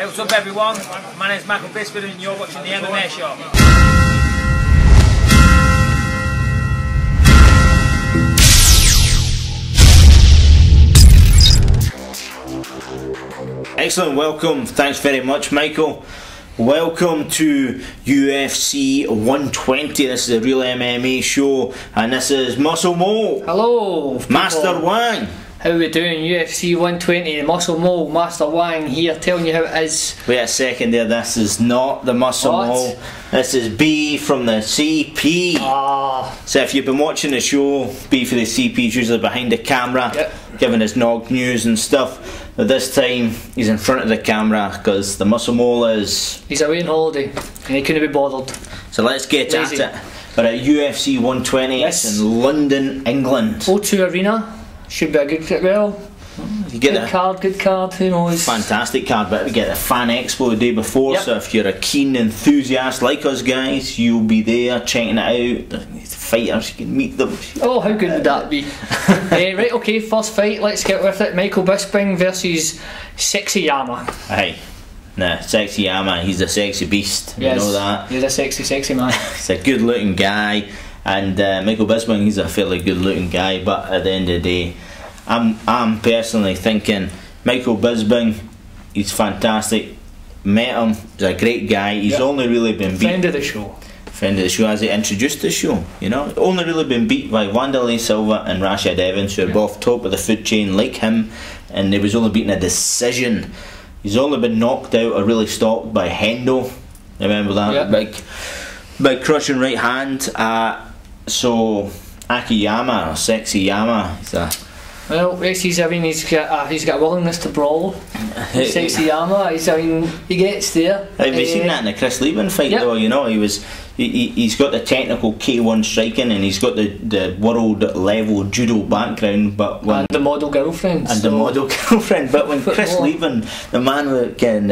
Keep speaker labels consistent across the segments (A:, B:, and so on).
A: Hey, what's up everyone? My name is Bisping and you're watching the MMA Show.
B: Excellent, welcome. Thanks very much, Michael. Welcome to UFC 120. This is a real MMA show, and this is Muscle Mo.
C: Hello,
B: Master Wang.
C: How are we doing? UFC 120, the Muscle Mo, Master Wang here, telling you how it is.
B: Wait a second there, this is not the Muscle Mo. This is B from the CP. So if you've been watching the show, B for the CP is usually behind the camera, giving us nog news and stuff. But this time, he's in front of the camera because the Muscle Mo is...
C: He's away on holiday and he couldn't be bothered.
B: So let's get at it. We're at UFC 120, it's in London, England.
C: O2 Arena. Should be a good,
B: you get
C: good card, who knows.
B: Fantastic card, but we get the Fan Expo the day before, so if you're a keen enthusiast like us guys, you'll be there checking it out. The fighters, you can meet them.
C: Oh, how good would that be? Right, okay, first fight, let's get with it. Michael Bisping versus Akiyama.
B: Hey, nah, Akiyama, he's a sexy beast, you know that.
C: He's a sexy man.
B: He's a good looking guy. And Michael Bisping, he's a fairly good looking guy, but at the end of the day, I'm personally thinking Michael Bisping, he's fantastic. Met him, he's a great guy. He's only really been beat.
C: Friend of the show.
B: Friend of the show, as he introduced the show, you know. Only really been beat by Wanderlei Silva and Rashad Evans, who are both top of the food chain like him, and he was only beaten a decision. He's only been knocked out or really stopped by Hendo. Remember that? Big crushing right hand. So Akiyama, or Sexyama,
C: well, he's got a willingness to brawl. Sexyama, he gets there.
B: Have you seen that in the Chris Lieben fight though? You know, he's got the technical K1 striking, and he's got the world level judo background, but when
C: the model girlfriend.
B: But when Chris Lieben, the man with getting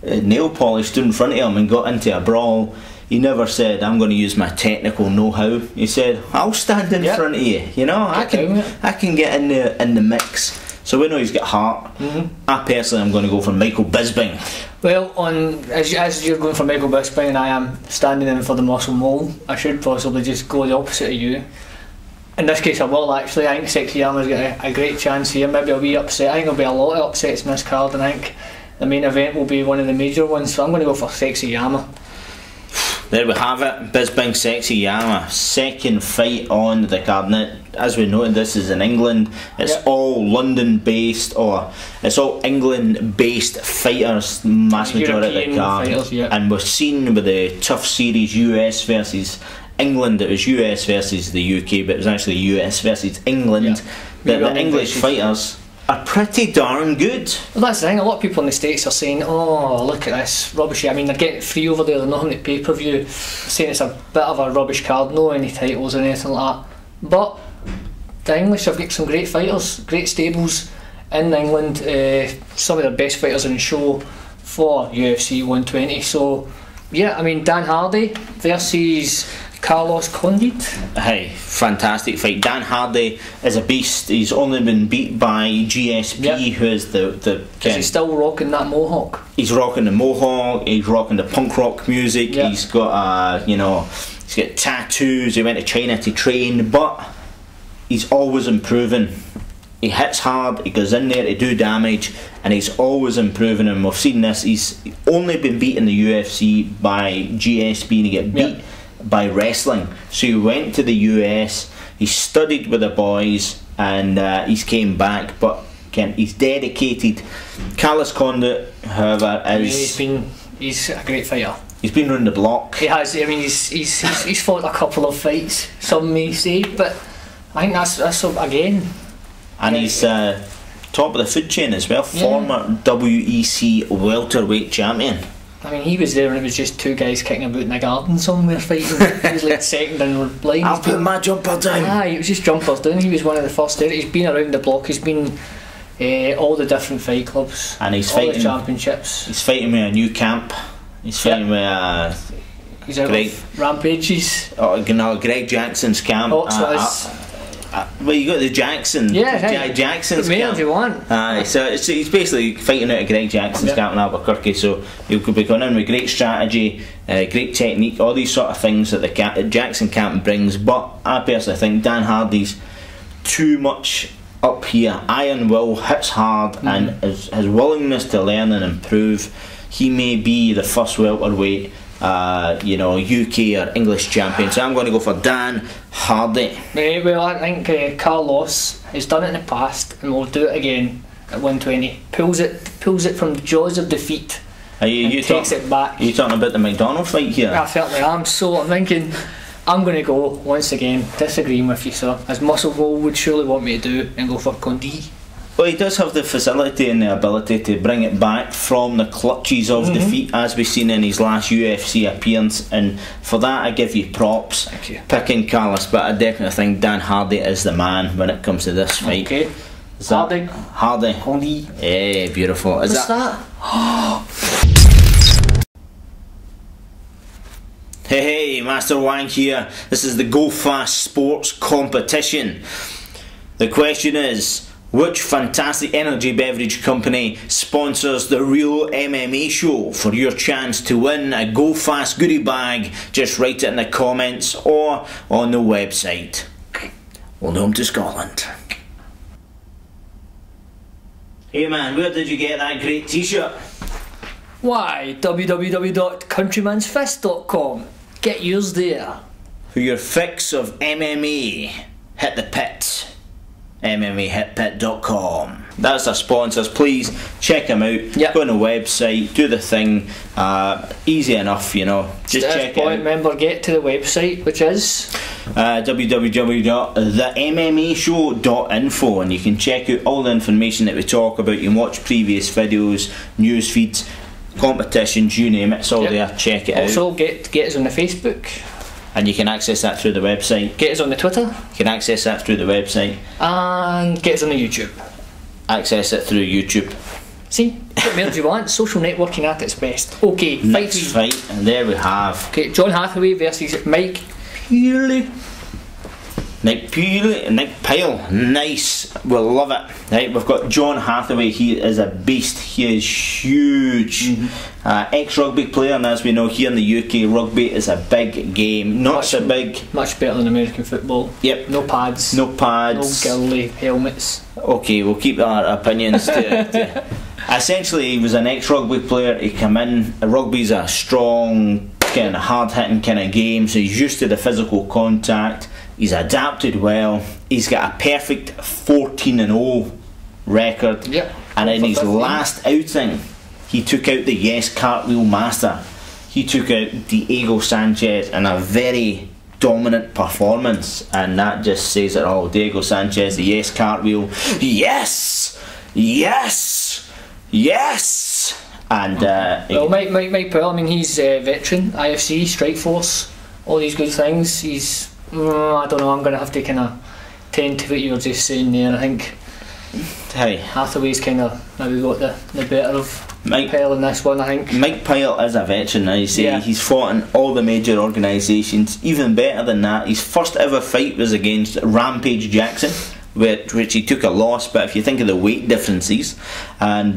B: nail polish, stood in front of him and got into a brawl, he never said, I'm going to use my technical know-how. He said, I'll stand in front of you. You know, I can get in the mix. So we know he's got heart. I personally am going to go for Michael Bisping.
C: Well, as you're going for Michael Bisping and I am standing in for the Muscle Mo, I should possibly just go the opposite of you. In this case I will actually. I think Akiyama's got a great chance here. Maybe a wee upset. I think there'll be a lot of upsets in this card, and I think the main event will be one of the major ones, so I'm going to go for Akiyama.
B: There we have it, Bisping Akiyama, second fight on the card. Now, as we noted, this is in England. It's all London based, or it's all England based fighters, mass majority of the card. And we've seen with the tough series US versus England, it was US versus the UK, but it was actually US versus England, that the English fighters are pretty darn good.
C: Well, that's the thing, a lot of people in the States are saying, oh, look at this, rubbish. I mean, they're getting it free over there, they're not having it pay-per-view, saying it's a bit of a rubbish card, no any titles or anything like that. But the English have got some great fighters, great stables in England, some of the best fighters in the show for UFC 120. So, yeah, I mean, Dan Hardy versus Carlos Condit.
B: Hey, fantastic fight. Dan Hardy is a beast. He's only been beat by GSP, who is the
C: he's still rocking that mohawk. He's
B: rocking the mohawk. He's rocking the punk rock music. He's got he's got tattoos. He went to China to train, but he's always improving. He hits hard. He goes in there to do damage, and he's always improving. And we've seen this. He's only been beat in the UFC by GSP, and he get beat by wrestling. So he went to the US, he studied with the boys, and he's came back, but he's dedicated. Carlos Condit, however, is
C: he's a great fighter.
B: He's been round the block.
C: He has. I mean, he's fought a couple of fights, some may say, but I think that's again.
B: And he's top of the food chain as well, former WEC welterweight champion.
C: I mean, he was there and it was just two guys kicking about in a garden somewhere fighting. He was like second and blind.
B: I'll put my jumper down.
C: It was just jumpers down. He was one of the first there. He's been around the block. He's been all the different fight clubs,
B: and he's
C: all
B: fighting
C: the championships.
B: He's fighting with a new camp. He's fighting with
C: he's out of Rampages.
B: Greg Jackson's camp. Well, you got the Jackson. Jackson's
C: camp. You want.
B: Aye, so he's basically fighting out of Greg Jackson's camp in Albuquerque. So he'll be going in with great strategy, great technique, all these sort of things that the Jackson camp brings. But I personally think Dan Hardy's too much up here. Iron will, hits hard, and his willingness to learn and improve. He may be the first welterweight, UK or English champion. So I'm going to go for Dan Hardy.
C: Well, I think Carlos has done it in the past and will do it again at 120. Pulls it from the jaws of defeat. You takes it back.
B: Are you talking about the McDonald fight here?
C: I certainly am. So I'm thinking I'm going to go, once again, disagreeing with you, sir, as Muscle Gold would surely want me to do, and go for Condi.
B: Well, he does have the facility and the ability to bring it back from the clutches of defeat, as we've seen in his last UFC appearance, and for that I give you props.
C: Thank you.
B: Picking Carlos, but I definitely think Dan Hardy is the man when it comes to this fight.
C: Okay. Hardy. Condi.
B: Yeah, beautiful.
C: What's that?
B: Hey, Master Wang here. This is the Go Fast Sports Competition. The question is, which fantastic energy beverage company sponsors the Real MMA Show? For your chance to win a Go Fast goodie bag, just write it in the comments or on the website. Welcome to Scotland. Hey man, where did you get that great t-shirt?
C: Why, www.countrymansfist.com. Get yours there.
B: For your fix of MMA, hit the pit. MMAhitpit.com. That's our sponsors. Please check them out.
C: Yep.
B: Go on the website, do the thing. Easy enough, you know. Just check it out.
C: Remember, get to the website, which is
B: www.themmashow.info, and you can check out all the information that we talk about. You can watch previous videos, news feeds, competitions, you name it. It's all there. Check it out.
C: Also, get us on the Facebook.
B: And you can access that through the website.
C: Get us on the Twitter.
B: You can access that through the website.
C: And get us on the YouTube.
B: Access it through YouTube.
C: See, what more do you want? Social networking at its best. Okay,
B: next fight, and there we have.
C: Okay, John Hathaway versus Mike Pyle.
B: Nick Pyle, nice, we'll love it. Right, we've got John Hathaway. He is a beast. He is huge. Ex-rugby player, and as we know here in the UK, rugby is a big game. Not so big.
C: Much better than American football.
B: Yep.
C: No pads.
B: No pads.
C: No girly helmets.
B: Okay, we'll keep our opinions to essentially, he was an ex-rugby player. He came in. Rugby's a strong, kind of hard-hitting kind of game, so he's used to the physical contact. He's adapted well. He's got a perfect 14-0 record.
C: Yep.
B: And in his last outing, he took out the Yes Cartwheel Master. He took out Diego Sanchez in a very dominant performance, and that just says it all. Diego Sanchez, the Yes Cartwheel. Yes! Yes! Yes! And
C: well, Mike Pyle, I mean, he's a veteran, IFC, Strikeforce, all these good things. He's I don't know, I'm going to have to kind of tend to what you were just saying there. I think Hathaway's kind of maybe got the better of Pyle in this one, I think. Mike
B: Pyle is a veteran, I say. He's fought in all the major organisations. Even better than that, his first ever fight was against Rampage Jackson, which he took a loss, but if you think of the weight differences, and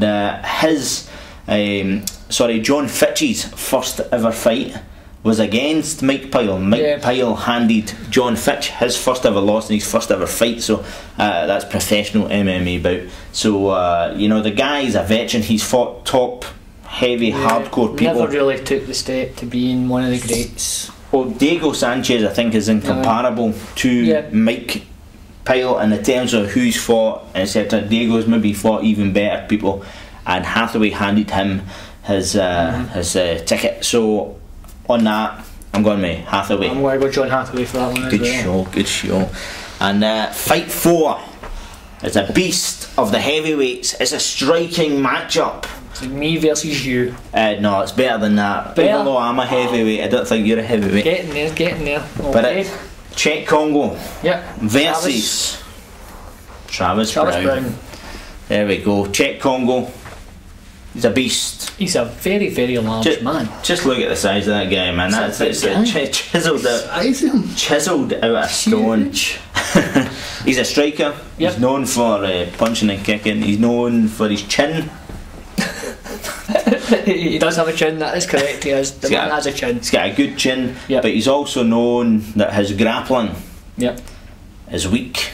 B: John Fitch's first ever fight was against Mike Pyle. Pyle handed John Fitch his first ever loss in his first ever fight, so that's professional MMA bout. So the guy's a veteran. He's fought top, heavy, hardcore people.
C: Never really took the step to being one of the greats.
B: Well, Diego Sanchez, I think, is incomparable to Mike Pyle in the terms of who's fought, etc. Diego's maybe fought even better people, and Hathaway handed him his ticket. So on that, I'm going with Hathaway.
C: I'm going to go John Hathaway for that one.
B: Good show. And fight 4 is a beast of the heavyweights. It's a striking matchup.
C: It's like me versus you.
B: No, it's better than that.
C: Better?
B: Even though I'm a heavyweight, I don't think you're a heavyweight.
C: Getting there. Okay.
B: But it's Czech Congo versus Travis Brown. There we go. Czech Congo. He's a beast.
C: He's a very, very large man. Just
B: look at the size of that guy, man. That's chiseled out of stone. He's a striker.
C: Yep.
B: He's known for punching and kicking. He's known for his chin.
C: He does have a chin, that is correct. He has. The man has a chin.
B: He's got a good chin,
C: Yep.
B: but he's also known that his grappling
C: Yep.
B: is weak.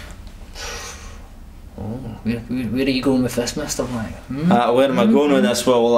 C: Oh, where are you going with this, Mr. Black?
B: Where am I going with this? Well,